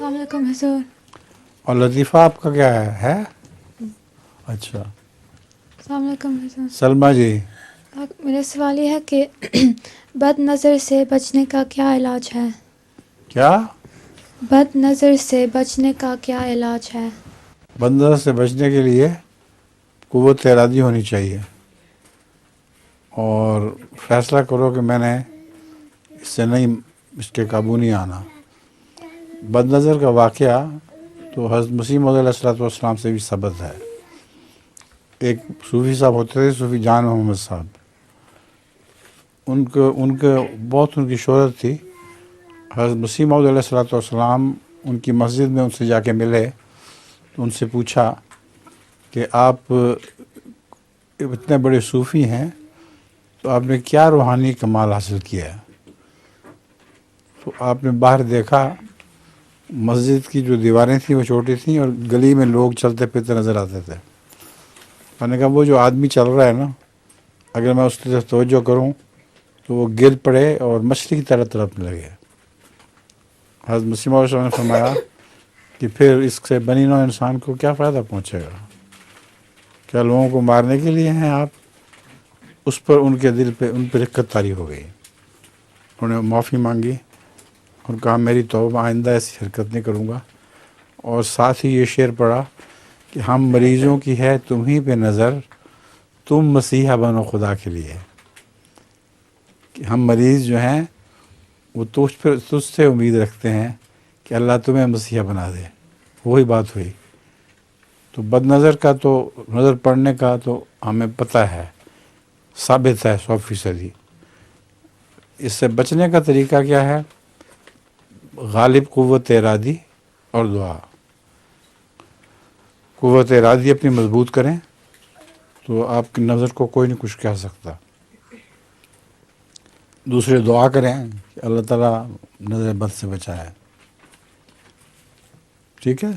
السلام علیکم حضور. اور لطیفہ آپ کا کیا ہے؟ اچھا. السلام علیکم حضور. سلمہ جی. میرا سوال یہ ہے کہ بد نظر سے بچنے کا کیا علاج ہے؟ کیا؟ بد نظر سے بچنے کا کیا علاج ہے؟ بد نظر سے بچنے کے لیے قوت ارادی ہونی چاہیے اور فیصلہ کرو کہ میں نے اس سے نہیں، اس کے قابو نہیں آنا. بد نظر کا واقعہ تو حضرت مسیح موعود علیہ الصلوۃ والسلام سے بھی ثبت ہے. ایک صوفی صاحب ہوتے تھے، صوفی جان محمد صاحب. ان کے بہت ان کی شہرت تھی. حضرت مسیح موعود علیہ الصلوۃ والسلام ان کی مسجد میں ان سے جا کے ملے تو ان سے پوچھا کہ آپ اتنے بڑے صوفی ہیں تو آپ نے کیا روحانی کمال حاصل کیا ہے؟ تو آپ نے باہر دیکھا، مسجد کی جو دیواریں تھیں وہ چھوٹی تھیں اور گلی میں لوگ چلتے پھرتے نظر آتے تھے. میں نے کہا وہ جو آدمی چل رہا ہے نا، اگر میں اس کی طرف توجہ کروں تو وہ گر پڑے اور مچھلی کی طرح تڑپنے لگے. حضرت مسیح موعود صلی اللہ علیہ وسلم نے فرمایا کہ پھر اس سے بنی نوع انسان کو کیا فائدہ پہنچے گا؟ کیا لوگوں کو مارنے کے لیے ہیں آپ؟ اس پر ان کے دل پہ ان پہ رقت طاری ہو گئی. انہوں نے معافی مانگی اور کہا میری توبہ، آئندہ ایسی حرکت نہیں کروں گا. اور ساتھ ہی یہ شعر پڑھا کہ ہم مریضوں کی ہے تمہیں پہ نظر، تم مسیحا بنو خدا کے لیے. کہ ہم مریض جو ہیں وہ تجھ سے امید رکھتے ہیں کہ اللہ تمہیں مسیحا بنا دے. وہی بات ہوئی. تو بد نظر کا تو نظر پڑنے کا تو ہمیں پتہ ہے، ثابت ہے 100%. اس سے بچنے کا طریقہ کیا ہے؟ غالب قوت ارادی اور دعا. قوت ارادی اپنی مضبوط کریں تو آپ کی نظر کو کوئی نہیں کچھ کہہ سکتا. دوسرے دعا کریں کہ اللہ تعالیٰ نظر بد سے بچائے. ٹھیک ہے.